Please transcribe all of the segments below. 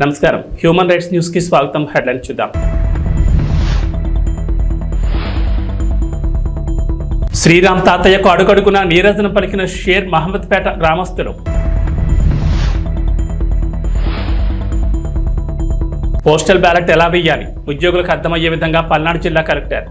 నమస్కారం human rights news కి స్వాగతం. హెడ్లైన్ చూద్దాం. శ్రీరామ్ తాతయ్యకు అడుగడుగున నీరాజనం పలికిన షేర్ మహమ్మద్పేట గ్రామస్తులు. పోస్టల్ బ్యాలెట్ ఎలా వేయాలి ఉద్యోగులకు అర్థమయ్యే విధంగా పల్నాడు జిల్లా కలెక్టర్.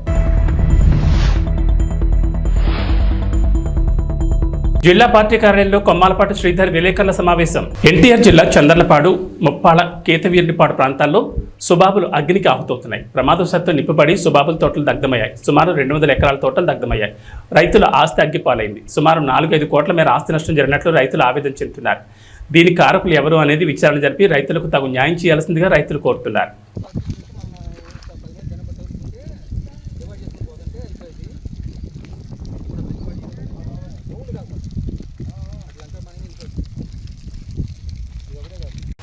జిల్లా పార్టీ కార్యాలయంలో కొమ్మాలపాటి శ్రీధర్ విలేకరుల సమావేశం. ఎన్టీఆర్ జిల్లా చందర్లపాడు, ముప్పాళ, కేతవీరునిపాడు ప్రాంతాల్లో సుబాబులు అగ్నికి ఆహుతవుతున్నాయి. ప్రమాదవశాత్తు నిప్పుపడి సుబాబుల తోటలు దగ్ధమయ్యాయి. సుమారు 200 ఎకరాల తోటలు దగ్ధమయ్యాయి. రైతుల ఆస్తి అగ్గిపాలైంది. సుమారు 4-5 కోట్ల మేర ఆస్తి నష్టం జరిగినట్లు రైతులు ఆవేదన చెందుతున్నారు. దీనికి కారకులు ఎవరు అనేది విచారణ జరిపి రైతులకు తగు న్యాయం చేయాల్సిందిగా రైతులు కోరుతున్నారు.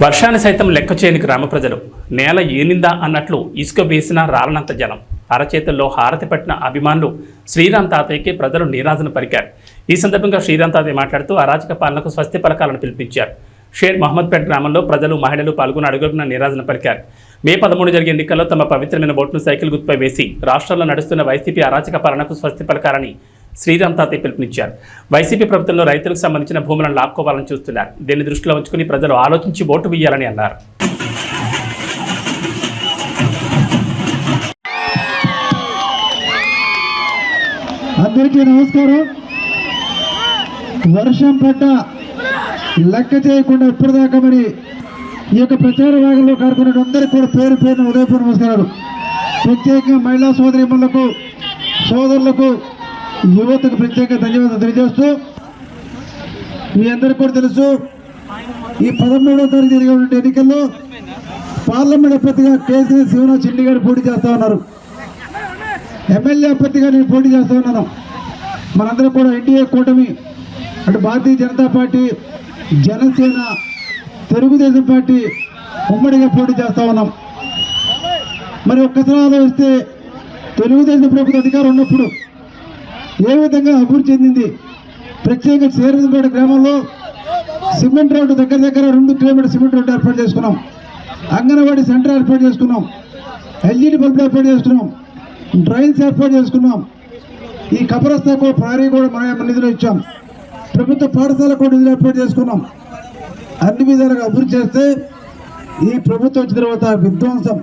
వర్షాన్ని సైతం లెక్క చేయని గ్రామ ప్రజలు. నేల ఏనిందా అన్నట్లు ఇసుక వేసిన రాలనంత జనం. అరచేతుల్లో హారతి పట్టిన అభిమానులు శ్రీరామ్ తాతయ్యకి ప్రజలు నీరాజన పలికారు. ఈ సందర్భంగా శ్రీరామ్ తాతయ్య మాట్లాడుతూ అరాచక పాలనకు స్వస్తి పలకాలను పిలిపించారు. షేర్ మహమ్మద్పేట గ్రామంలో ప్రజలు, మహిళలు పాల్గొని అడుగున నీరాజన పలికారు. మే 13 జరిగే ఎన్నికల్లో తమ పవిత్రమైన ఓటును సైకిల్ గుర్తుపై వేసి రాష్ట్రంలో నడుస్తున్న వైసీపీ అరాచక పాలనకు స్వస్తి పలకాలని శ్రీరామ్ తాతయ్య పిలుపునిచ్చారు. వైసీపీ ప్రభుత్వంలో రైతులకు సంబంధించిన భూములను లాక్కోవాలని చూస్తున్నారు. దీన్ని దృష్టిలో ఉంచుకుని ప్రజలు ఆలోచించి ఓటు వేయాలని అన్నారు. అందరికీ నమస్కారం. వర్షం పడ్డ లెక్క చేయకుండా ఇప్పటిదాకా మరి ఈ యొక్క ప్రచార భాగంలో కారుకున్న అందరికీ కూడా పేరు పేరున ఉదయపూర్వ నమస్కారాలు. ప్రత్యేకంగా మహిళా సోదరీమణులకు, సోదరులకు, యువతకు ప్రత్యేక ధన్యవాదాలు తెలియజేస్తూ, మీ అందరికీ కూడా తెలుసు ఈ 13వ తారీఖు జరిగే ఎన్నికల్లో పార్లమెంట్ అభ్యర్థిగా కేసీఆర్ శివనాథ్ చిన్ని గారు పోటీ చేస్తూ ఉన్నారు. ఎమ్మెల్యే అభ్యర్థిగా నేను పోటీ చేస్తూ ఉన్నాను. మనందరం కూడా ఎన్డీఏ కూటమి అటు భారతీయ జనతా పార్టీ, జనసేన, తెలుగుదేశం పార్టీ ఉమ్మడిగా పోటీ చేస్తూ ఉన్నాం. మరి ఒక్కసారి ఆలోచిస్తే తెలుగుదేశం ప్రభుత్వ అధికారం ఉన్నప్పుడు ఏ విధంగా అభివృద్ధి చెందింది. ప్రత్యేకంగా శ్రీరాంపేట గ్రామంలో సిమెంట్ రోడ్డు దగ్గర 2 కిలోమీటర్ సిమెంట్ రోడ్డు ఏర్పాటు చేసుకున్నాం. అంగన్వాడీ సెంటర్ ఏర్పాటు చేసుకున్నాం. ఎల్ఈడి బల్బులు ఏర్పాటు చేసుకున్నాం. డ్రైన్స్ ఏర్పాటు చేసుకున్నాం. ఈ కబరస్థాకు ప్రహరీ కూడా మన నిధులు ఇచ్చాం. ప్రభుత్వ పాఠశాల కూడా నిధులు ఏర్పాటు చేసుకున్నాం. అన్ని విధాలుగా అభివృద్ధి చేస్తే ఈ ప్రభుత్వం వచ్చిన తర్వాత విధ్వంసం,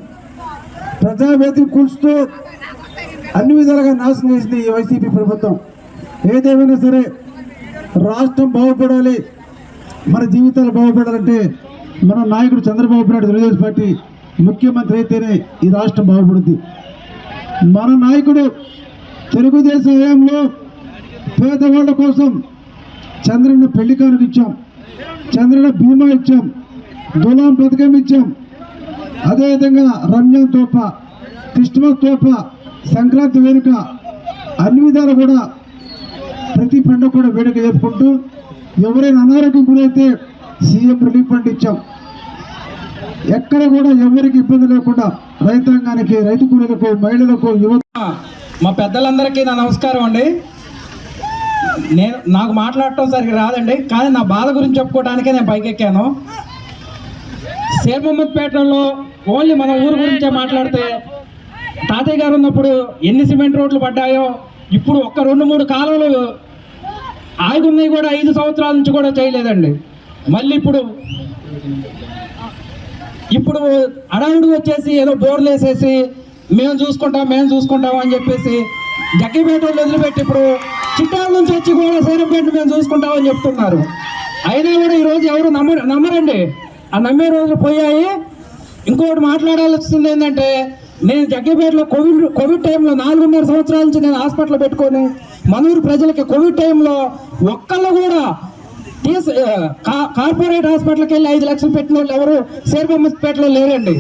ప్రజావేదిక కూల్చుతూ అన్ని విధాలుగా నాశనం చేసింది ఈ వైసీపీ ప్రభుత్వం. ఏదేమైనా సరే రాష్ట్రం బాగుపడాలి, మన జీవితాలు బాగుపడాలంటే మన నాయకుడు చంద్రబాబు నాయుడు తెలుగుదేశం పార్టీ ముఖ్యమంత్రి అయితేనే ఈ రాష్ట్రం బాగుపడుద్ది. మన నాయకుడు తెలుగుదేశం హయాంలో పేదవాళ్ళ కోసం చంద్రన్న పెళ్లి కానుక ఇచ్చాం, చంద్రన్న బీమా ఇచ్చాం, దులాం పథకం ఇచ్చాం. అదేవిధంగా రంజాన్ తోఫా, క్రిస్మస్ తోఫా, సంక్రాంతి వేడుక, అన్ని విధాలు కూడా ప్రతి పండుగ కూడా వేడుక జరుపుకుంటూ ఎవరైనా అనారోగ్యం గురైతే సీఎం రిలీఫ్ ఫండ్ ఇచ్చాం. ఎక్కడ కూడా ఎవరికి ఇబ్బంది లేకుండా రైతాంగానికి, రైతు కూలీలకు, మహిళలకు, యువత. మా పెద్దలందరికీ నా నమస్కారం అండి. నాకు మాట్లాడటం సరిగ్గా రాదండి, కానీ నా బాధ గురించి చెప్పుకోవడానికే నేను పైకెక్కాను. షేర్ మహమ్మద్పేటలో ఓన్లీ మన ఊరు గురించే మాట్లాడితే తాతయ్య గారు ఉన్నప్పుడు ఎన్ని సిమెంట్ రోడ్లు పడ్డాయో, ఇప్పుడు ఒక్క 2-3 కాలువలు ఆగున్నాయి కూడా 5 సంవత్సరాల నుంచి కూడా చేయలేదండి. మళ్ళీ ఇప్పుడు అడవుడు వచ్చేసి ఏదో బోర్లు వేసేసి మేము చూసుకుంటాం అని చెప్పేసి జగ్గిపేటలో వదిలిపెట్టి ఇప్పుడు చిట్టాల నుంచి వచ్చి కూడా సైరంపేట మేము చూసుకుంటామని చెప్తున్నారు. అయినా కూడా ఈరోజు ఎవరు నమ్మరండి. ఆ నమ్మే రోజులు పోయాయి. ఇంకోటి మాట్లాడాల్సింది ఏంటంటే, నేను జగ్గిపేటలో కోవిడ్ టైంలో 4.5 సంవత్సరాల నుంచి నేను హాస్పిటల్ పెట్టుకొని మనూరు ప్రజలకి కోవిడ్ టైంలో ఒక్కళ్ళు కూడా కార్పొరేట్ హాస్పిటల్కి వెళ్ళి 5 లక్షలు పెట్టిన వాళ్ళు ఎవరు షేర్ మహమ్మద్పేటలో లేరండి.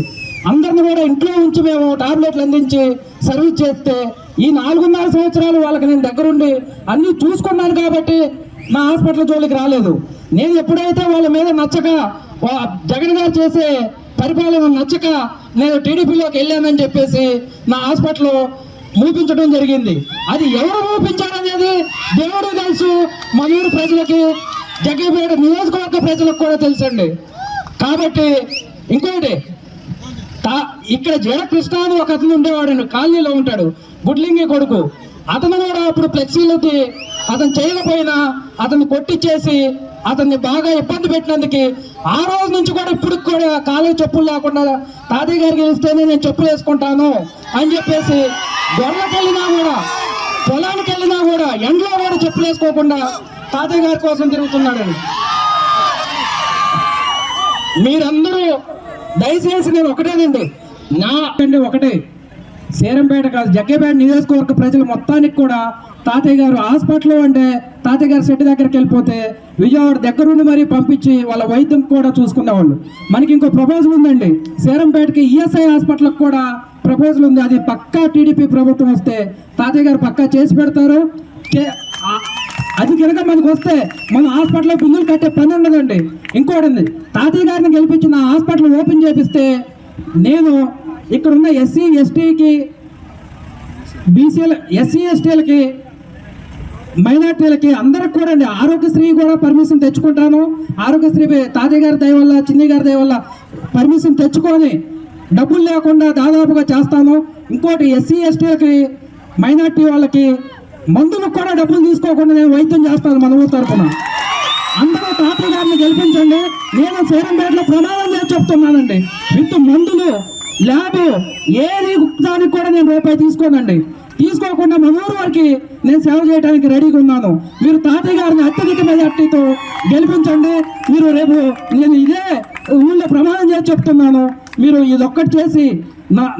అందరిని కూడా ఇంట్లో ఉంచి మేము టాబ్లెట్లు అందించి సర్వీస్ చేస్తే ఈ 4.5 సంవత్సరాలు వాళ్ళకి నేను దగ్గరుండి అన్నీ చూసుకున్నాను కాబట్టి నా హాస్పిటల్ జోలికి రాలేదు. నేను ఎప్పుడైతే వాళ్ళ మీద నచ్చక, జగన్ గారు చేసే పరిపాలన నచ్చక నేను టీడీపీలోకి వెళ్ళానని చెప్పేసి నా హాస్పిటల్ మూపించడం జరిగింది. అది ఎవరు మూపించారనేది దేవుడు తెలుసు, మనూరు ప్రజలకి, జగ్గిపేట నియోజకవర్గ ప్రజలకు కూడా తెలుసండి. కాబట్టి ఇంకోటి ఇక్కడ జడ కృష్ణ అని ఒక అతను ఉండేవాడు, కాలనీలో ఉంటాడు, గుడ్లింగి కొడుకు. అతను కూడా అప్పుడు ఫ్లెక్సీలకి అతను చేయకపోయినా అతన్ని కొట్టించేసి అతన్ని బాగా ఇబ్బంది పెట్టినందుకు ఆ రోజు నుంచి కూడా ఇప్పుడు కూడా కాళ్ళకి చెప్పులు లేకుండా తాతయ్య గారికి ఇస్తేనే నేను చెప్పులు వేసుకుంటాను అని చెప్పేసి గొర్రెకి వెళ్ళినా కూడా పొలానికి వెళ్ళినా కూడా ఎండలో కూడా చెప్పులు వేసుకోకుండా తాతయ్య గారి కోసం తిరుగుతున్నాడని. మీరందరూ దయచేసి నేను ఒకటేనండి, ఒకటే సేరంపేట కాదు జగ్గేపేట నియోజకవర్గ ప్రజలు మొత్తానికి కూడా తాతయ్య గారు హాస్పిటల్ అంటే తాతయ్య గారు సెట్ దగ్గరికి వెళ్ళిపోతే విజయవాడ దగ్గరుండి మరీ పంపించి వాళ్ళ వైద్యం కూడా చూసుకునేవాళ్ళు. మనకి ఇంకో ప్రపోజల్ ఉందండి, సేరంపేటకి ఈఎస్ఐ హాస్పిటల్కి కూడా ప్రపోజల్ ఉంది. అది పక్కా టీడీపీ ప్రభుత్వం వస్తే తాతయ్య గారు పక్కా చేసి పెడతారు. అది కనుక మనకు వస్తే మన హాస్పిటల్లో బిల్లులు కట్టే పని ఉండదండి. ఇంకోటి ఉంది, తాతయ్య గారిని గెలిపించిన హాస్పిటల్ ఓపెన్ చేపిస్తే నేను ఇక్కడున్న ఎస్సీ ఎస్టీకి బీసీల ఎస్సీ ఎస్టీలకి మైనార్టీలకి అందరికి కూడా అండి ఆరోగ్యశ్రీ కూడా పర్మిషన్ తెచ్చుకుంటాను. ఆరోగ్యశ్రీ తాతయ్య గారి దయ వల్ల చిన్ని గారి దయ వల్ల పర్మిషన్ తెచ్చుకొని డబ్బులు లేకుండా దాదాపుగా చేస్తాను. ఇంకోటి ఎస్సీ ఎస్టీలకి మైనార్టీ వాళ్ళకి మందులకు కూడా డబ్బులు తీసుకోకుండా నేను వైద్యం చేస్తాను మన ఊరు తరఫున. అందరూ తాతయ్య గారిని గెలిపించండి. నేను సేరంపేటలో ప్రమాణం చేసి చెప్తున్నానండి, విత్ మందులు ల్యాబ్ ఏది దానికి కూడా నేను రూపాయి తీసుకోనండి. తీసుకోకుండా మన ఊరు వారికి నేను సేవ చేయడానికి రెడీగా ఉన్నాను. మీరు తాతయ్య గారిని అత్యధిక మెజార్టీతో గెలిపించండి. మీరు రేపు నేను ఇదే ఊళ్ళో ప్రమాణం చేసి చెప్తున్నాను, మీరు ఇదొక్కటి చేసి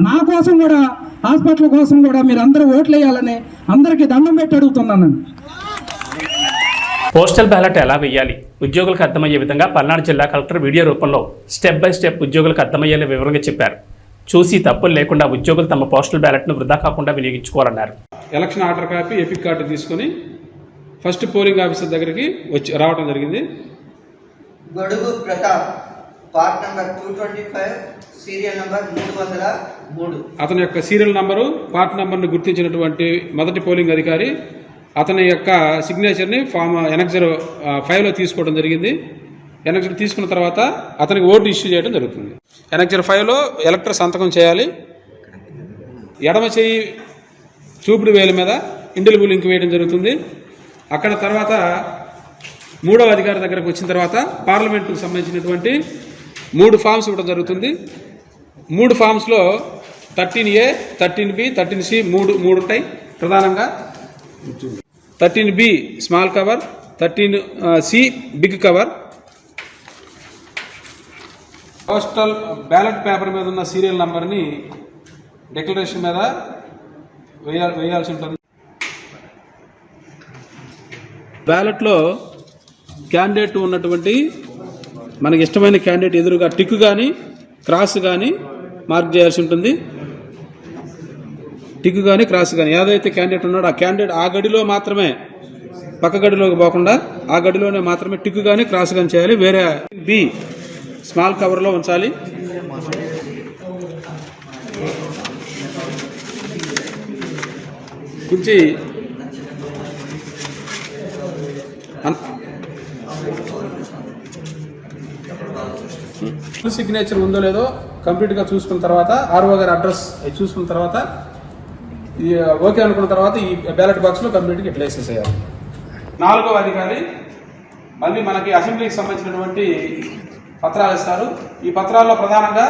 నా కోసం కూడా హాస్పిటల్ కోసం కూడా మీరు అందరూ ఓట్లు వేయాలని అందరికీ దండం పెట్టి అడుగుతున్నానండి. పోస్టల్ బ్యాలెట్ ఎలా వేయాలి ఉద్యోగులకు అర్థమయ్యే విధంగా పల్నాడు జిల్లా కలెక్టర్ వీడియో రూపంలో స్టెప్ బై స్టెప్ ఉద్యోగులకు అర్థమయ్యేలా వివరంగా చెప్పారు. చూసి తప్పులు లేకుండా ఉద్యోగులు తమ పోస్టల్ బ్యాలెట్ను వృధా కాకుండా వినియోగించుకోవాలన్నారు. Election order copy, EPIC card తీసుకొని ఫస్ట్ పోలింగ్ ఆఫీసర్ దగ్గరికి రావడం జరిగింది. Godugu Pratap, part number 225, serial number 303. అతని యొక్క సీరియల్ నంబరు, పార్ట్ నంబర్ను గుర్తించినటువంటి మొదటి పోలింగ్ అధికారి అతని యొక్క సిగ్నేచర్ని ఫామ్ ఎనక్జర్ 5లో తీసుకోవడం జరిగింది. ఎనక్జర్ తీసుకున్న తర్వాత అతనికి ఓటు ఇష్యూ చేయడం జరుగుతుంది. ఎనక్జర్ 5లో ఎలక్టర్ సంతకం చేయాలి. ఎడమ చేయి చూపుడు వేలు మీద ఇండిలిబుల్ ఇంక్ వేయడం జరుగుతుంది. అక్కడ తర్వాత మూడవ అధికారి దగ్గరకు వచ్చిన తర్వాత పార్లమెంటుకు సంబంధించినటువంటి 3 ఫామ్స్ ఇవ్వడం జరుగుతుంది. 3 ఫామ్స్లో 13A, 13B, 13C 3 ఉంటాయి ప్రధానంగా. 13B small cover, 13C big cover. Postal ballot paper మీద ఉన్న సీరియల్ నంబర్ని డిక్లరేషన్ మీద వేయాల్సి ఉంటుంది. బ్యాలెట్లో క్యాండిడేట్ ఉన్నటువంటి మనకి ఇష్టమైన క్యాండిడేట్ ఎదురుగా టిక్ కానీ క్రాస్ కానీ మార్క్ చేయాల్సి ఉంటుంది. టిక్ కానీ క్రాస్ కానీ ఏదైతే క్యాండిడేట్ ఉన్నాడో ఆ క్యాండిడేట్ ఆ గడిలో మాత్రమే, పక్క గడిలోకి పోకుండా ఆ గడిలోనే మాత్రమే టిక్ కానీ క్రాస్ కానీ చేయాలి. వేరే బి స్మాల్ కవర్లో ఉంచాలి. ఉంచి సిగ్నేచర్ ఉందో లేదో కంప్లీట్గా చూసుకున్న తర్వాత ఆర్ఓ గారి అడ్రస్ చూసుకున్న తర్వాత ఓకే అనుకున్న తర్వాత ఈ బ్యాలెట్ బాక్స్లో కంప్లీట్గా ప్లేస్ చేసేయాలి. 4వ అధికారి మళ్ళీ మనకి అసెంబ్లీకి సంబంధించినటువంటి పత్రాలు ఇస్తారు. ఈ పత్రాల్లో ప్రధానంగా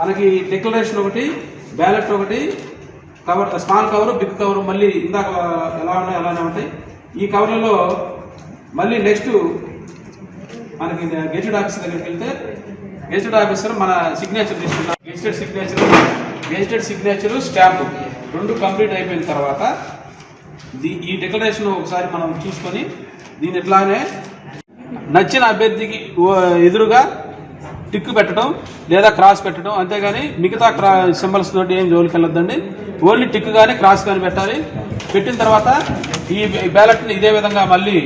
మనకి డిక్లరేషన్ ఒకటి, బ్యాలెట్ ఒకటి, cover small cover, big cover మళ్ళీ ఇందాక ఎలా ఉన్నాయో అలానే ఉంటాయి. ఈ కవర్లలో మళ్ళీ నెక్స్ట్ మనకి గెజిటెడ్ ఆఫీసర్ దగ్గరికి వెళ్తే గెజిటెడ్ ఆఫీసర్ మన సిగ్నేచర్ తీసుకుంటాం. గెజిటెడ్ సిగ్నేచర్ స్టాంపు 2 కంప్లీట్ అయిపోయిన తర్వాత ఈ డిక్లరేషన్ ఒకసారి మనం చూసుకొని దీని ఇట్లానే నచ్చిన అభ్యర్థికి ఎదురుగా టిక్ పెట్టడం లేదా క్రాస్ పెట్టడం, అంతేగాని మిగతా సింబల్స్ తోటి ఏం జోలికి వెళ్ళొద్దండి. ఓన్లీ టిక్ కానీ క్రాస్ కానీ పెట్టాలి. పెట్టిన తర్వాత ఈ బ్యాలెట్ని ఇదే విధంగా మళ్ళీ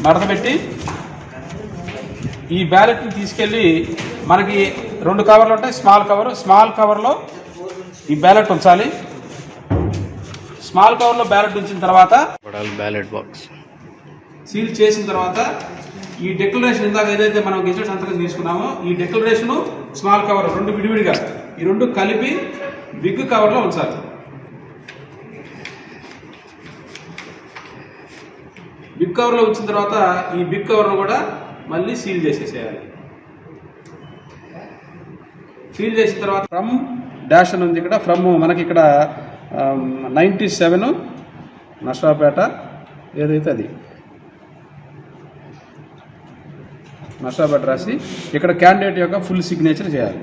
మడతపెట్టి ఈ బ్యాలెట్ని తీసుకెళ్ళి మనకి 2 కవర్లు ఉంటాయి. స్మాల్ కవర్లో ఈ బ్యాలెట్ ఉంచాలి. స్మాల్ కవర్లో బ్యాలెట్ ఉంచిన తర్వాత బ్యాలెట్ బాక్స్ సీల్ చేసిన తర్వాత ఈ డిక్లరేషన్ ఇందాక ఏదైతే మనం గెజెట్ సంతకం తీసుకున్నామో ఈ డిక్లరేషన్ స్మాల్ కవర్ రెండు విడివిడిగా ఈ రెండు కలిపి బిగ్ కవర్లో ఉంచాలి. బిగ్ కవర్లో ఉంచిన తర్వాత ఈ బిగ్ కవర్ను కూడా మళ్ళీ సీల్ చేసేసేయాలి. సీల్ చేసిన తర్వాత ఫ్రమ్ డాష్ అని ఉంది ఇక్కడ. ఫ్రమ్ మనకి ఇక్కడ 97 నర్సాపేట ఏదైతే అది నర్సాపేట రాసి ఇక్కడ క్యాండిడేట్ యొక్క ఫుల్ సిగ్నేచర్ చేయాలి.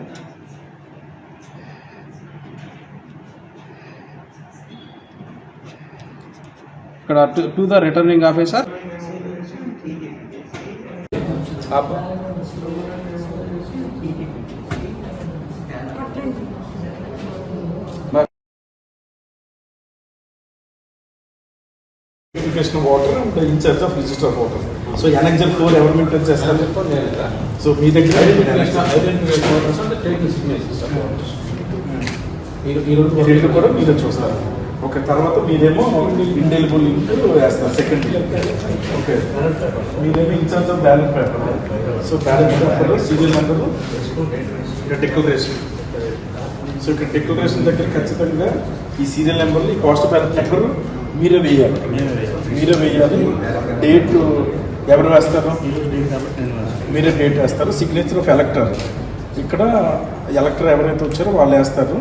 ఇక్కడ to the returning officer Of water and the in charge of register of water. So annexure 4 ever maintain చేస్తారు. So మీ దగ్గర ఈ కూడా మీరే చూస్తారు. ఓకే, తర్వాత మీరేమో ఇండెలిబుల్ లింక్ వేస్తారు సెకండ్. ఓకే, మీరేమో incharge of ballot paper. So ballot paper serial number declaration. So ఇక్కడ డిక్లరేషన్ దగ్గర ఖచ్చితంగా ఈ సీరియల్ నెంబర్లు ఈ కాస్ట్ బ్యాలెట్ నెంబర్ మీరే వేయాలి. డేట్ ఎవరు వేస్తారు? మీరే డేట్ వేస్తారు. సిగ్నేచర్ ఆఫ్ ఎలక్టర్ ఇక్కడ ఎలక్టర్ ఎవరైతే వచ్చారో వాళ్ళు వేస్తారు.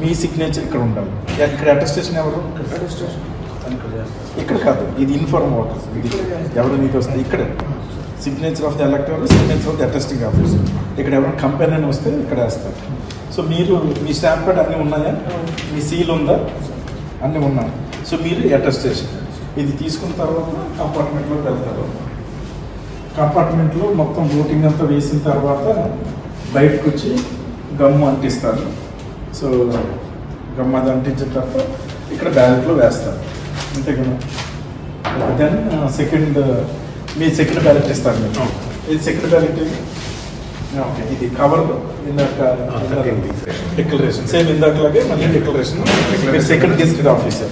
మీ సిగ్నేచర్ ఇక్కడ ఉండాలి. ఇక్కడ అటెస్టేషన్ ఎవరు? ఇక్కడ కాదు, ఇది ఇన్ఫార్మ్ వాటర్. ఇది ఎవరు మీకు వస్తుంది ఇక్కడ signature of the ఎలక్టర్, signature of the attesting officer. ఇక్కడ ఎవరైనా కంపెనీ అని వస్తే ఇక్కడ వేస్తారు. సో మీరు మీ స్టాంప్ ప్యాడ్ అన్నీ ఉన్నాయా? మీ సీల్ ఉందా? అన్నీ ఉన్నాయి. సో మీరు అటెస్టేషన్ ఇది తీసుకున్న తర్వాత కంపార్ట్మెంట్లోకి వెళ్తారు. కంపార్ట్మెంట్లో మొత్తం ఓటింగ్ అంతా వేసిన తర్వాత బయటకు వచ్చి గమ్ము అంటిస్తారు. సో గమ్ము అది అంటించిన తర్వాత ఇక్కడ బ్యాలెట్లో వేస్తారు. అంతే కదా. దెన్ మీ సెకండ్ బ్యాలెట్ ఇస్తారు మీరు. ఇది సెకండ్ బ్యాలెట్ ఓకే, ఇది కవర్ ఇందాక డిక్లరేషన్ సేమ్ ఇందాకలాగే మళ్ళీ డిక్లరేషన్. సెకండ్ గెజిటెడ్ ఆఫీసర్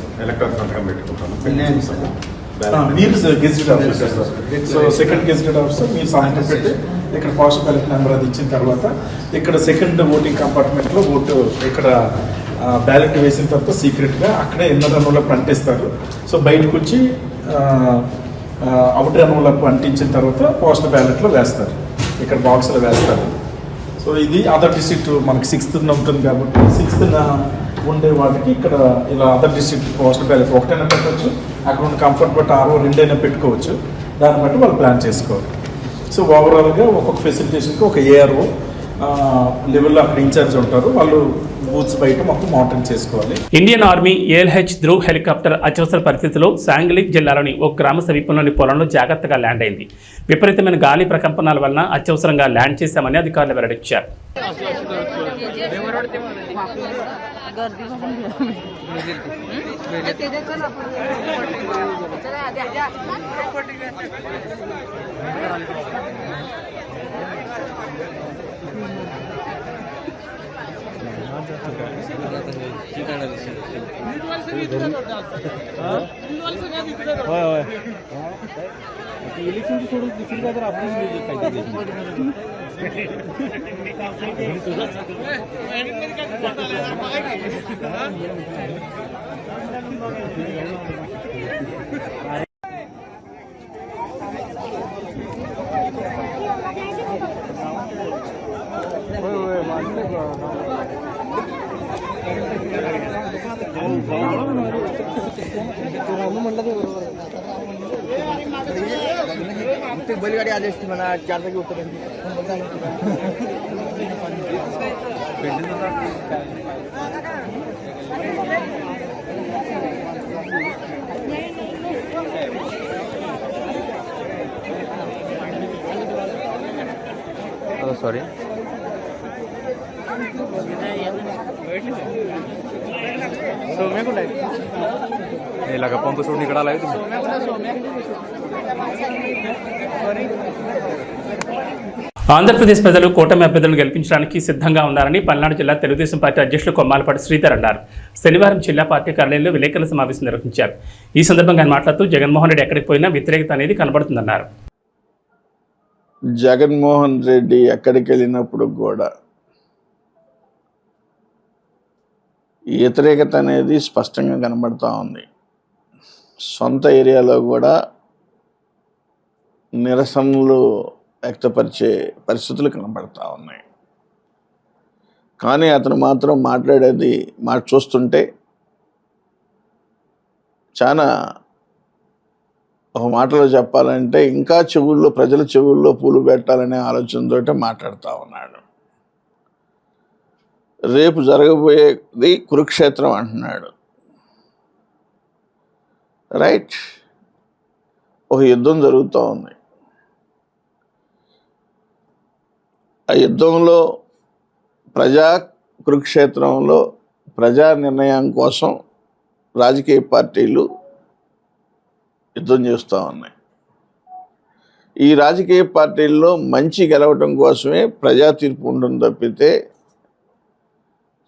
మీరు gazetted officer. So second gazetted officer మీరు సంతకం పెట్టి ఇక్కడ పోస్ట్ బ్యాలెట్ నెంబర్ అది ఇచ్చిన తర్వాత ఇక్కడ సెకండ్ ఓటింగ్ కంపార్ట్మెంట్లో ఓటు ఇక్కడ బ్యాలెట్ వేసిన తర్వాత సీక్రెట్గా అక్కడే ఇన్నర్ రన్లకు అంటిస్తారు. సో బయటకు వచ్చి అవుటర్ రన్లకు అంటించిన తర్వాత పోస్ట్ బ్యాలెట్లో వేస్తారు. ఇక్కడ బాక్స్లో వేస్తారు. సో ఇది అదర్ డిస్ట్రిక్ట్ మనకి 6th ఉంటుంది కాబట్టి 6th ఉండే వాటికి ఇక్కడ ఇలా అదర్ డిస్ట్రిక్ట్ పోస్ట్ బ్యాలెట్ ఒకటైనా పెట్టవచ్చు. అక్కడ ఉన్న కంఫర్ట్ బట్టి 6 2 పెట్టుకోవచ్చు. దాన్ని బట్టి వాళ్ళు ప్లాన్ చేసుకోవాలి. సో ఓవరాల్గా ఒక్కొక్క ఫెసిలిటేషన్కి ఒక ఏఆర్ఓ లెవెల్లో అక్కడ ఇన్ఛార్జ్ ఉంటారు. వాళ్ళు బూత్స్ బయట మొత్తం మానిటరింగ్ చేసుకోవాలి. Indian army AlH Dhruv helicopter అత్యవసర పరిస్థితిలో సాంగ్లిక్ జిల్లాలోని ఒక గ్రామ సమీపంలోని పొలంలో జాగ్రత్తగా ల్యాండ్ అయింది. విపరీతమైన గాలి ప్రకంపనాల వలన అత్యవసరంగా ల్యాండ్ చేశామని అధికారులు వెల్లడించారు. इलेक्शनची सोडून दुसरी काय तर आपण बैलगाडी आली असती म्हणा 4 जागी होतं सॉरी सोम्या कुठे आहे लगा पंप सोडून इकडे आलाय तुम्ही. ఆంధ్రప్రదేశ్ ప్రజలు కూటమి అభ్యర్థులను గెలిపించడానికి సిద్ధంగా ఉన్నారని పల్నాడు జిల్లా తెలుగుదేశం పార్టీ అధ్యక్షులు కొమ్మాలపాటి శ్రీధర్ అన్నారు. శనివారం జిల్లా పార్టీ కార్యాలయంలో విలేకరుల సమావేశం నిర్వహించారు. ఈ సందర్భంగా ఆయన మాట్లాడుతూ జగన్మోహన్ రెడ్డి ఎక్కడికి పోయినా వ్యతిరేకత అనేది కనబడుతుందన్నారు. జగన్మోహన్ రెడ్డి ఎక్కడికి వెళ్ళినప్పుడు కూడా వ్యతిరేకత అనేది స్పష్టంగా కనబడుతూ ఉంది. సొంత ఏరియాలో కూడా నిరసనలు వ్యక్తపరిచే పరిస్థితులు కనబడతా ఉన్నాయి. కానీ అతను మాత్రం మాట్లాడేది చూస్తుంటే చాలా ఒక మాటలో చెప్పాలంటే ఇంకా ప్రజల చెవుల్లో పూలు పెట్టాలనే ఆలోచనతో మాట్లాడుతూ ఉన్నాడు. రేపు జరగబోయేది కురుక్షేత్రం అంటున్నాడు. రైట్, ఒక యుద్ధం జరుగుతూ ఉంది. ఆ యుద్ధంలో కురుక్షేత్రంలో ప్రజా నిర్ణయం కోసం రాజకీయ పార్టీలు యుద్ధం చేస్తూ ఉన్నాయి. ఈ రాజకీయ పార్టీల్లో మంచి గెలవటం కోసమే ప్రజా తీర్పు ఉంటుంది తప్పితే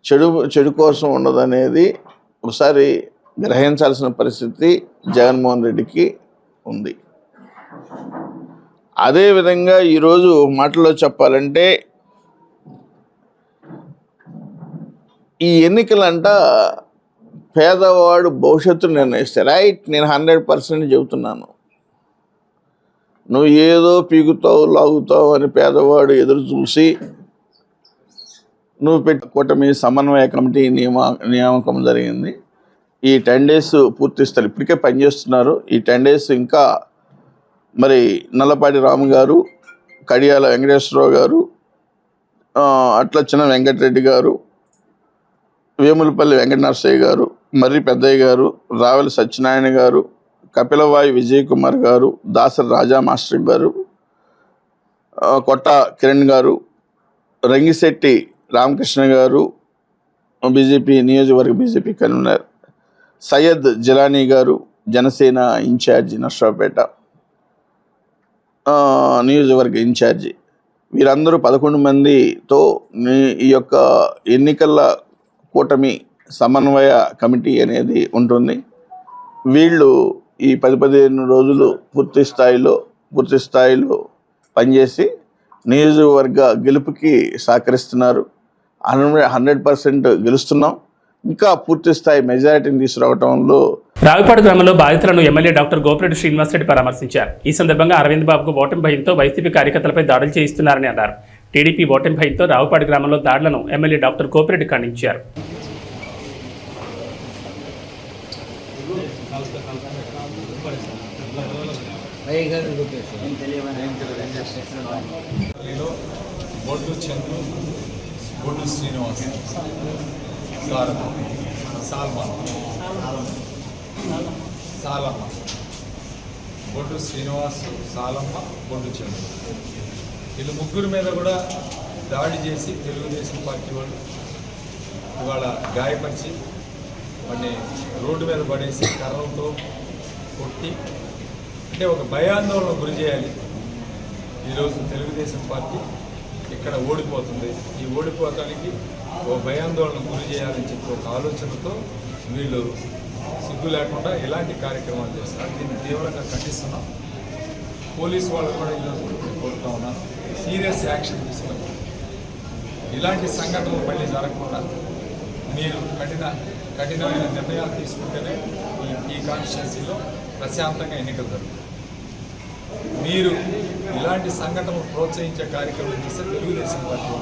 చెడు కోసం ఉండదనేది ఒకసారి గ్రహించాల్సిన పరిస్థితి జగన్మోహన్ రెడ్డికి ఉంది. అదేవిధంగా ఈరోజు మాటల్లో చెప్పాలంటే ఈ ఎన్నికలంట పేదవాడు భవిష్యత్తు నిర్ణయిస్తే. రైట్, నేను 100% చెబుతున్నాను. నువ్వు ఏదో పీకుతావు లాగుతావు అని పేదవాడు ఎదురు చూసి నువ్వు కూటమి సమన్వయ కమిటీ నియామకం జరిగింది. ఈ 10 days పూర్తిస్తారు, ఇప్పటికే పనిచేస్తున్నారు. ఈ 10 days ఇంకా మరి నల్లపాటి రాము గారు, కడియాల వెంకటేశ్వరరావు గారు, అట్లచ్చిన వెంకటరెడ్డి గారు, వేములపల్లి వెంకటనరసయ్య గారు, మర్రి పెద్దయ్య గారు, రావెల సత్యనారాయణ గారు, కపిలవాయి విజయ్ కుమార్ గారు, దాసరి రాజా మాస్టర్ గారు, కొట్ట కిరణ్ గారు, రంగిశెట్టి రామకృష్ణ గారు, బీజేపీ నియోజకవర్గ బీజేపీ కన్వీనర్, సయ్యద్ జిలానీ గారు, జనసేన ఇన్ఛార్జి నర్సరావుపేట నియోజకవర్గ ఇన్ఛార్జి, వీరందరూ 11 మందితో ఈ యొక్క ఎన్నికల కూటమి సమన్వయ కమిటీ అనేది ఉంటుంది. వీళ్ళు ఈ 10-15 రోజులు పూర్తి స్థాయిలో పనిచేసి నియోజకవర్గ గెలుపుకి సహకరిస్తున్నారు. 100% గెలుస్తున్నాం. ఇంకా పూర్తి స్థాయి మెజారిటీని తీసుకురావడంలో రావిపాడు గ్రామంలో బాధితులను ఎమ్మెల్యే డాక్టర్ గోపిరెడ్డి శ్రీనివాసరెడ్డి పరామర్శించారు. ఈ సందర్భంగా అరవింద్ బాబుకు ఓటమి భయంతో వైసీపీ కార్యకర్తలపై దాడులు చేయిస్తున్నారని అన్నారు. టీడీపీ ఓటమి భయంతో రావుపాడు గ్రామంలో దాడులను ఎమ్మెల్యే డాక్టర్ గోపిరెడ్డి ఖండించారు. బొడ్డు చంద్రు, బొడ్డు శ్రీనివాస్, సాలమ్మ, బొడ్డు శ్రీనివాస్, సాలమ్మ, బొడ్డు చంద్రు, వీళ్ళు ముగ్గురు మీద కూడా దాడి చేసి తెలుగుదేశం పార్టీ వాళ్ళు ఇవాళ గాయపరిచి వాడిని రోడ్డు మీద పడేసి కర్రలతో కొట్టి అంటే ఒక భయాందోళన గురి చేయాలి. ఈరోజు తెలుగుదేశం పార్టీ ఇక్కడ ఓడిపోతుంది, ఈ ఓడిపోవటానికి ఒక భయాందోళన గురి చేయాలని చెప్పి ఒక ఆలోచనతో వీళ్ళు సిగ్గు లేకుండా ఇలాంటి కార్యక్రమాలు చేస్తారు. దీన్ని తీవ్రంగా ఖండిస్తున్నాం. పోలీసు వాళ్ళు కూడా ఈరోజు కోరుతా ఉన్నాం, సీరియస్ యాక్షన్ తీసుకొని ఇలాంటి సంఘటనలు మళ్ళీ జరగకుండా మీరు కఠినమైన నిర్ణయాలు తీసుకుంటేనే ఈ కాన్స్టిట్యున్సీలో ప్రశాంతంగా ఎన్నికలు జరుగుతాయి. మీరు ఇలాంటి సంఘటనలు ప్రోత్సహించే కార్యక్రమం చేస్తే తెలుగుదేశం పార్టీ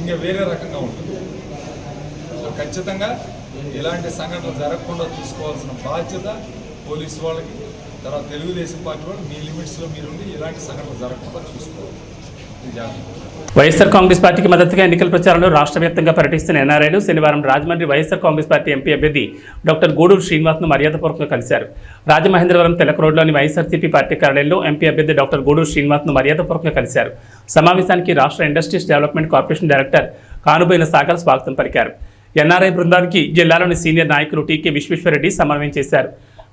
ఇంకా వేరే రకంగా ఉంటుంది. సో ఖచ్చితంగా ఇలాంటి సంఘటనలు జరగకుండా చూసుకోవాల్సిన బాధ్యత పోలీసు వాళ్ళకి, తర్వాత తెలుగుదేశం పార్టీ వాళ్ళు మీ లిమిట్స్లో మీరుండి ఇలాంటి సంఘటనలు జరగకుండా చూసుకోవాలి. వైఎస్ఆర్ కాంగ్రెస్ పార్టీకి మద్దతుగా ఎన్నికల ప్రచారంలో రాష్ట్ర వ్యాప్తంగా పర్యటిస్తున్న ఎన్ఆర్ఐలు శనివారం రాజమండ్రి వైఎస్ఆర్ కాంగ్రెస్ పార్టీ ఎంపీ అభ్యర్థి డాక్టర్ గూడూరు శ్రీనివాస్ను మర్యాదపూర్వకంగా కలిశారు. రాజమహేంద్రవరం తెలక రోడ్లోని వైఎస్ఆర్సీపీ పార్టీ కార్యాలయంలో ఎంపీ అభ్యర్థి డాక్టర్ గూడూరు శ్రీనివాస్ను మర్యాదపూర్వకంగా కలిశారు. సమావేశానికి రాష్ట్ర industries development corporation director Kanuboina Sagar స్వాగతం పలికారు. ఎన్ఆర్ఐ బృందానికి జిల్లాలోని సీనియర్ నాయకులు టీకే విశ్వేశ్వరరెడ్డి సమన్వయం చేశారు.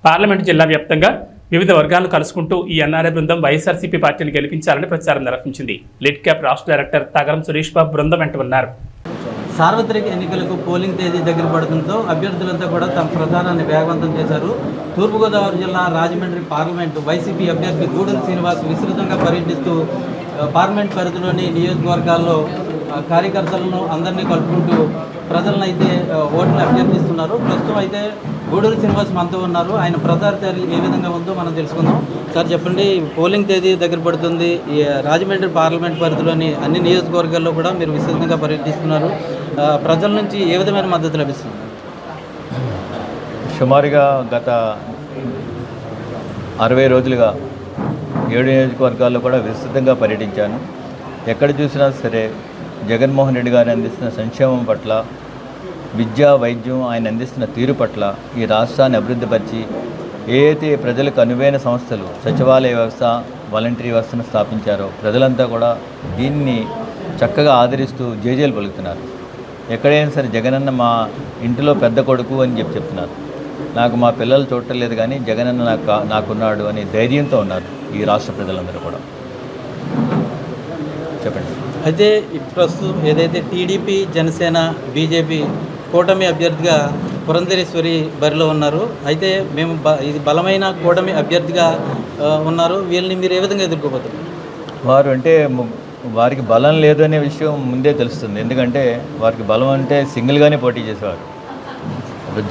పార్లమెంటు జిల్లా వ్యాప్తంగా వివిధ వర్గాలను కలుసుకుంటూ ఈ ఎన్ఆర్ఐ బృందం వైఎస్ఆర్సీపీ పార్టీని గెలిపించాలని ప్రచారం నిర్వహించింది. లిడ్ క్యాప్ రాష్ట్ర డైరెక్టర్ తగరం సురేష్ బాబు బృందం వెంట ఉన్నారు. సార్వత్రిక ఎన్నికలకు పోలింగ్ తేదీ దగ్గర పడడంతో అభ్యర్థులంతా కూడా తమ ప్రచారాన్ని వేగవంతం చేశారు. తూర్పుగోదావరి జిల్లా రాజమండ్రి పార్లమెంటు వైసీపీ అభ్యర్థి గూడూరు శ్రీనివాస్ విస్తృతంగా పర్యటిస్తూ పార్లమెంట్ పరిధిలోని నియోజకవర్గాల్లో కార్యకర్తలను అందరినీ కలుపుకుంటూ ప్రజలను అయితే ఓట్లు అభ్యర్థిస్తున్నారు. ప్రస్తుతం అయితే గూడూరు శ్రీనివాస్ మనతో ఉన్నారు. ఆయన ప్రచార చర్యలు ఏ విధంగా ఉందో మనం తెలుసుకుందాం. సార్ చెప్పండి, పోలింగ్ తేదీ దగ్గర పడుతుంది. ఈ రాజమండ్రి పార్లమెంట్ పరిధిలోని అన్ని నియోజకవర్గాల్లో కూడా మీరు విస్తృతంగా పర్యటిస్తున్నారు. ప్రజల నుంచి ఏ విధమైన మద్దతు లభిస్తుంది? సుమారుగా గత 60 రోజులుగా 7 నియోజకవర్గాల్లో కూడా విస్తృతంగా పర్యటించాను. ఎక్కడ చూసినా సరే జగన్మోహన్ రెడ్డి గారు అందిస్తున్న సంక్షేమం పట్ల, విద్యా వైద్యం ఆయన అందిస్తున్న తీరు పట్ల, ఈ రాష్ట్రాన్ని అభివృద్ధిపరిచి ఏదైతే ప్రజలకు అనువైన సంస్థలు సచివాలయ వ్యవస్థ, వాలంటరీ వ్యవస్థను స్థాపించారో ప్రజలంతా కూడా దీన్ని చక్కగా ఆదరిస్తూ జేజేలు పలుకుతున్నారు. ఎక్కడైనా సరే జగనన్న మా ఇంటిలో పెద్ద కొడుకు అని చెప్తున్నారు. నాకు మా పిల్లలు చూడటం లేదు కానీ జగనన్న నాకున్నాడు అనే ధైర్యంతో ఉన్నారు ఈ రాష్ట్ర ప్రజలందరూ కూడా. చెప్పండి. అయితే ప్రస్తుతం ఏదైతే టీడీపీ, జనసేన, బీజేపీ కూటమి అభ్యర్థిగా పురంధరేశ్వరి బరిలో ఉన్నారు. అయితే మేము ఇది బలమైన కూటమి అభ్యర్థిగా ఉన్నారు. వీళ్ళని మీరు ఏ విధంగా ఎదుర్కోబోతున్నారు? వారు అంటే వారికి బలం లేదు అనే విషయం ముందే తెలుస్తుంది. ఎందుకంటే వారికి బలం అంటే సింగిల్గానే పోటీ చేసేవారు.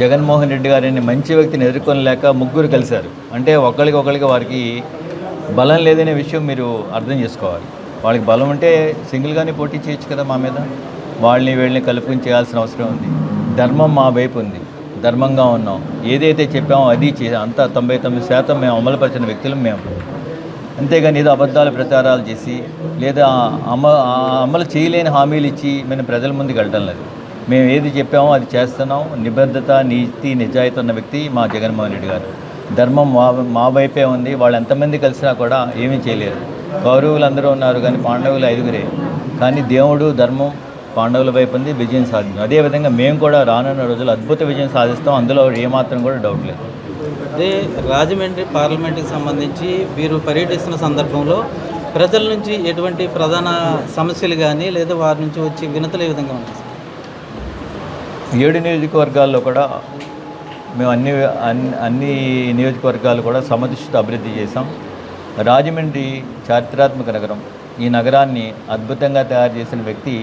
జగన్మోహన్ రెడ్డి గారిని మంచి వ్యక్తిని ఎదుర్కొనలేక ముగ్గురు కలిశారు. అంటే ఒకరికి వారికి బలం లేదనే విషయం మీరు అర్థం చేసుకోవాలి. వాళ్ళకి బలం ఉంటే సింగిల్గానే పోటీ చేయొచ్చు కదా మా మీద. వీళ్ళని కలుపుకొని చేయాల్సిన అవసరం ఉంది. ధర్మం మా వైపు ఉంది, ధర్మంగా ఉన్నాం. ఏదైతే చెప్పామో అది అంతా 99% మేము అమలుపరిచిన వ్యక్తులు మేము. అంతేగాని ఏదో అబద్ధాల ప్రచారాలు చేసి లేదా అమలు చేయలేని హామీలు ఇచ్చి మేము ప్రజల ముందుకు వెళ్ళడం లేదు. మేము ఏది చెప్పామో అది చేస్తున్నాం. నిబద్ధత, నీతి, నిజాయితీ ఉన్న వ్యక్తి మా జగన్మోహన్ రెడ్డి గారు. ధర్మం మా వైపే ఉంది. వాళ్ళు ఎంతమంది కలిసినా కూడా ఏమీ చేయలేరు. కౌరవులు అందరూ ఉన్నారు కానీ పాండవులు 5గురే. కానీ దేవుడు, ధర్మం పాండవుల వైపు ఉంది, విజయం సాధించాం. అదేవిధంగా మేము కూడా రానున్న రోజులు అద్భుత విజయం సాధిస్తాం. అందులో ఏమాత్రం కూడా డౌట్ లేదు. అదే రాజమండ్రి పార్లమెంట్కి సంబంధించి మీరు పర్యటిస్తున్న సందర్భంలో ప్రజల నుంచి ఎటువంటి ప్రధాన సమస్యలు కానీ లేదా వారి నుంచి వచ్చే వినతులు ఏ విధంగా ఉంటాయి? 7 నియోజకవర్గాల్లో కూడా మేము అన్ని నియోజకవర్గాలు కూడా సమదృష్టితో అభివృద్ధి చేశాం. రాజమండ్రి చారిత్రాత్మక నగరం. ఈ నగరాన్ని అద్భుతంగా తయారు చేసిన వ్యక్తి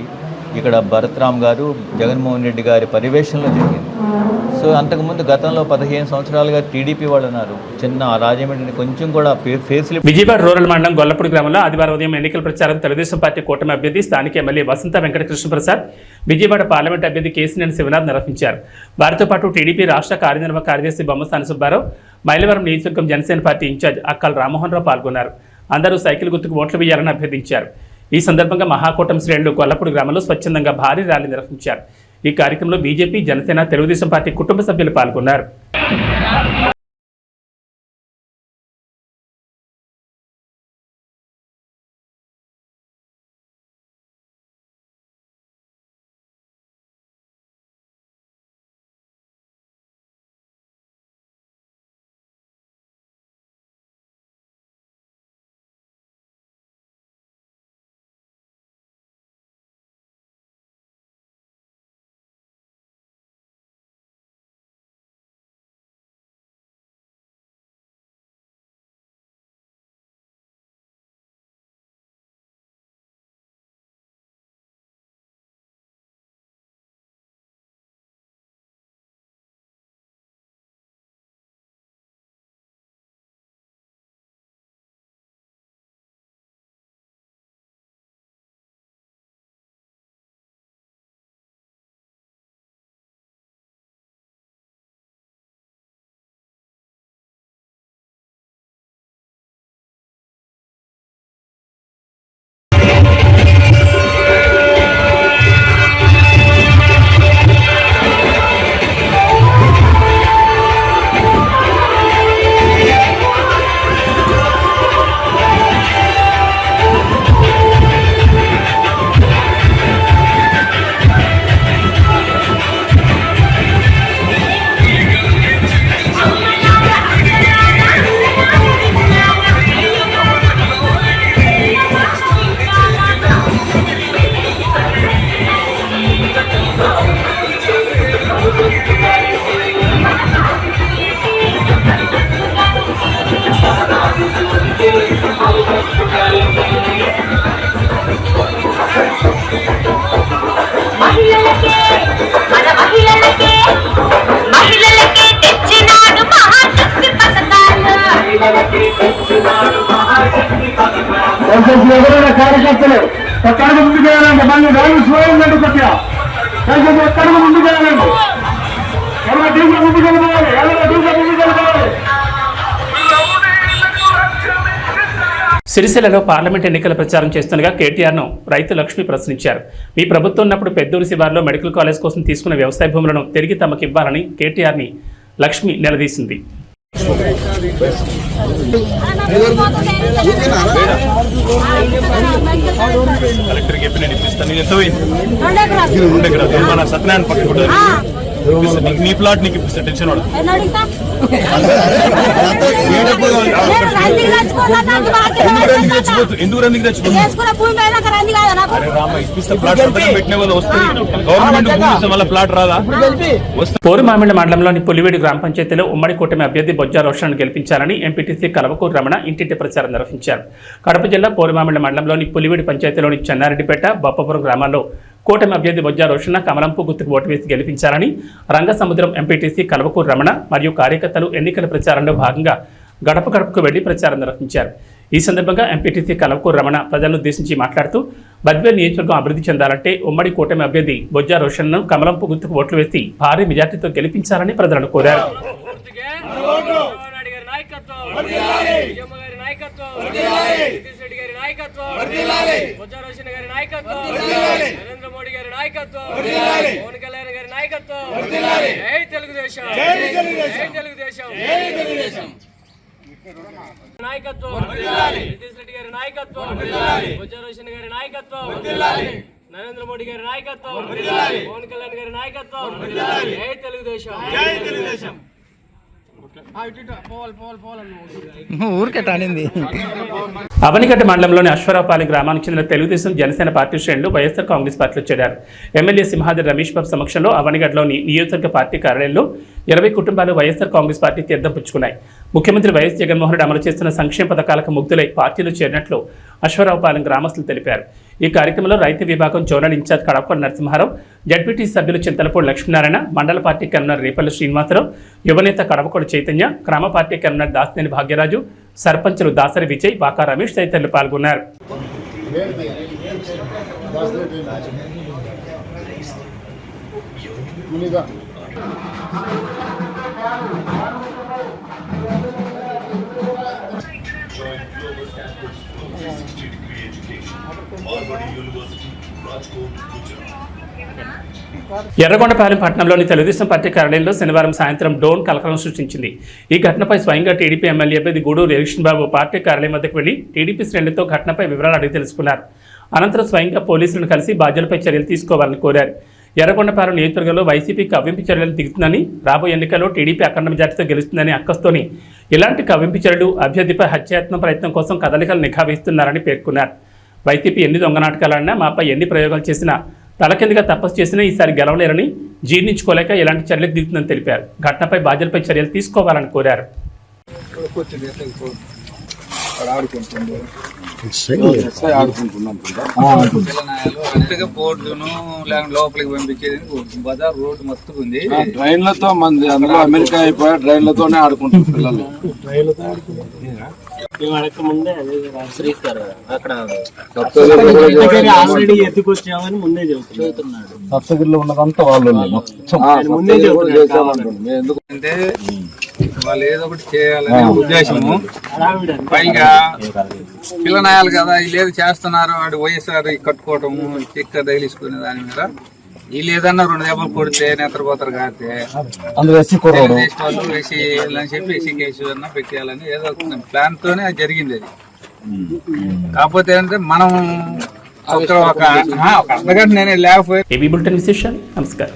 ఇక్కడ భరత్రామ్ గారు, జగన్మోహన్ రెడ్డి గారి పర్యవేక్షణలో జరిగింది. సో అంతకుముందు గతంలో 15 సంవత్సరాలుగా టీడీపీ వాళ్ళు ఉన్నారు. చిన్న రాజమండ్రిని కొంచెం కూడా విజయవాడ రూరల్ మండలం గొల్లపూడి గ్రామంలో ఆదివారం ఉదయం ఎన్నికల ప్రచారం తెలుగుదేశం పార్టీ కూటమి అభ్యర్థి స్థానిక ఎమ్మెల్యే వసంత వెంకట కృష్ణప్రసాద్, విజయవాడ పార్లమెంట్ అభ్యర్థి కేసినేని శివనాథ్ నిర్వహించారు. వారితో పాటు టీడీపీ రాష్ట్ర కార్యనిర్వాహక కార్యదర్శి బొమ్మసాని సుబ్బారావు, మైలవరం నియోజకవర్గం జనసేన పార్టీ ఇన్ఛార్జ్ అక్కల్ రామ్మోహన్ రావు పాల్గొన్నారు. అందరూ సైకిల్ గుర్తుకు ఓట్లు వేయాలని అభ్యర్థించారు. ఈ సందర్భంగా మహాకూటమి శ్రేణులు గొల్లపూడి గ్రామంలో స్వచ్ఛందంగా భారీ ర్యాలీ నిర్వహించారు. ఈ కార్యక్రమంలో బీజేపీ, జనసేన, తెలుగుదేశం పార్టీ కుటుంబ సభ్యులు పాల్గొన్నారు. దయచేసి ఎవరైనా కార్యకర్తలు ఒక్కడికి ముందుకు వెళ్ళండి. మళ్ళీ ర్యాలీ స్లోయిందండి. కొద్దిగా దయచేసి ఒక్కడికి ముందుకు వెళ్ళండి. ఎవరైనా డీజే ముందుకు వెళ్ళిపోవాలి. ఎవరైనా డీజే ముందుకు వెళ్ళిపోవాలి. సిరిసిల్లలో పార్లమెంట్ ఎన్నికల ప్రచారం చేస్తుండగా కేటీఆర్ను రైతు లక్ష్మి ప్రశ్నించారు. మీ ప్రభుత్వం ఉన్నప్పుడు పెద్దూరు శివారులో మెడికల్ కాలేజ్ కోసం తీసుకున్న వ్యవసాయ భూములను తిరిగి తమకు ఇవ్వాలని కేటీఆర్ని లక్ష్మి నిలదీసింది. నీ ప్లాట్ నీకు ఇప్పిస్తా టెన్షన్ ఎందుకు రందికి పెట్టిన వాళ్ళు వస్తుంది గవర్నమెంట్ మళ్ళీ ప్లాట్ రాదా. పోరుమామిళ్ల మండలంలోని పులివేడి గ్రామ పంచాయతీలో ఉమ్మడి కూటమి అభ్యర్థి బొజ్జా రోషన్ను గెలిపించాలని ఎంపీటీసీ కలవకూరు రమణ ఇంటింటి ప్రచారం నిర్వహించారు. కడప జిల్లా పోరుమామిళ్ల మండలంలోని పులివేడి పంచాయతీలోని చెన్నారెడ్డిపేట బొప్పపురం గ్రామాల్లో కూటమి అభ్యర్థి బొజ్జా రోషన్న కమలంపు గుర్తుకు ఓటు వేసి గెలిపించాలని రంగసముద్రం ఎంపీటీసీ కలవకూరు రమణ మరియు కార్యకర్తలు ఎన్నికల ప్రచారంలో భాగంగా గడప గడపకు వెళ్లి ప్రచారం నిర్వహించారు. ఈ సందర్భంగా ఎంపీటీసీ కలవకూరు రమణ ప్రజలను ఉద్దేశించి మాట్లాడుతూ బద్వేల్ నియోజకవర్గం అభివృద్ధి చెందాలంటే ఉమ్మడి కూటమి అభ్యర్థి బొజ్జా రోషన్ను కమలంపు గుర్తుకు ఓట్లు వేసి భారీ మెజార్టీతో గెలిపించాలని ప్రజలను కోరారు. నరేంద్ర మోడీ గారి నాయకత్వం, పవన్ కళ్యాణ్ గారి నాయకత్వం, జై తెలుగుదేశం, జై తెలుగుదేశం, నాయకత్వం, నితీష్ రెడ్డి గారి నాయకత్వం, బొజ్జా రోషన్ గారి నాయకత్వం, నరేంద్ర మోడీ గారి నాయకత్వం, పవన్ కళ్యాణ్ గారి నాయకత్వం, జై తెలుగుదేశం, జై తెలుగుదేశం. అవనిగడ్డ మండలంలోని అశ్వరావుపాలెం గ్రామానికి చెందిన తెలుగుదేశం జనసేన పార్టీ శ్రేణులు వైఎస్ఆర్ కాంగ్రెస్ పార్టీలో చేరారు. ఎమ్మెల్యే సింహాద్రి రమేష్ బాబు సమక్షంలో అవనిగడ్డలోని నియోజకవర్గ పార్టీ కార్యాలయంలో 20 కుటుంబాలు వైఎస్ఆర్ కాంగ్రెస్ పార్టీ తీర్థం పుచ్చుకున్నాయి. ముఖ్యమంత్రి వైఎస్ జగన్మోహన్ రెడ్డి అమలు చేస్తున్న సంక్షేమ పథకాలకు ముగ్ధులై పార్టీలో చేరినట్లు అశ్వరావుపాలెం గ్రామస్తులు తెలిపారు. ఈ కార్యక్రమంలో రైతు విభాగం zonal incharge Kadapa Narasimha Rao, ZPT సభ్యులు చింతలపూడి లక్ష్మీనారాయణ, మండల పార్టీ కన్వీనర్ రేపల్లి శ్రీనివాసరావు, యువనేత కడపకోడి చైతన్య, గ్రామ పార్టీ కన్వీనర్ దాసినేని భాగ్యరాజు, సర్పంచులు దాసరి విజయ్, బాకా రమేష్ తదితరులు పాల్గొన్నారు. ఎర్రగొండపాలెం పట్టణంలోని తెలుగుదేశం పార్టీ కార్యాలయంలో శనివారం సాయంత్రం డ్రోన్ కలకలం సృష్టించింది. ఈ ఘటనపై స్వయంగా టీడీపీ ఎమ్మెల్యే అభ్యర్థి గూడూరు ఎలక్షన్ బాబు పార్టీ కార్యాలయం వద్దకు వెళ్లి టీడీపీ శ్రేణులతో ఘటనపై వివరాలు అడిగి తెలుసుకున్నారు. అనంతరం స్వయంగా పోలీసులను కలిసి బాధ్యులపై చర్యలు తీసుకోవాలని కోరారు. ఎర్రగొండపాలెం నియోజకవర్గంలో వైసీపీ కవ్వింపు చర్యలు దిగుతుందని, రాబోయే ఎన్నికల్లో టీడీపీ అఖండ మెజార్టీతో గెలుస్తుందని అక్కస్తోని ఇలాంటి కవ్వింపు చర్యలు అభ్యర్థిపై హత్యాయత్నం ప్రయత్నం కోసం కదలికలు నిఘా వేస్తున్నారని పేర్కొన్నారు. వైసీపీ ఎన్ని దొంగ నాటకాలన్నా, మాపై ఎన్ని ప్రయోగాలు చేసినా, తలకిందుగా తపస్సు చేసినా ఈసారి గెలవలేరని, జీర్ణించుకోలేక ఇలాంటి చర్యలకు దిగుతుందని తెలిపారు. ఘటనపై బాధ్యులపై చర్యలు తీసుకోవాలని కోరారు. పోర్టును లోపలికి పంపించేది బజార్ రోడ్డు మస్తు ఉంది. ట్రైన్లతో మంది అందులో అమెరికా అయిపోయా ట్రైన్లతోనే ఆడుకుంటారు పిల్లలు. సప్తగిరిలో ఉన్నదంతా వాళ్ళు ఎందుకంటే వాళ్ళు ఏదో ఒకటి చేయాలనే ఉద్దేశము. పైగా పిల్లనాయాలు కదా, వీళ్ళు ఏదో చేస్తున్నారు, వాడు వైఎస్ఆర్ కట్టుకోవటము, చిక్క తగిలిసుకునే దాని మీద వీళ్ళు ఏదన్నా 2 దెబ్బలు కొడితే నిద్రపోతారు కాకపోతే వాళ్ళు వేసి అని చెప్పి ఎస్సీ కేసు అన్నా పెట్టేయాలని ఏదో ప్లాన్ తోనే అది జరిగింది. అది కాకపోతే ఏంటంటే మనం ఒక అర్ధగంట నేనే లేకపోయి. ఏబీ బులెటిన్ విశేషాలు. నమస్కారం.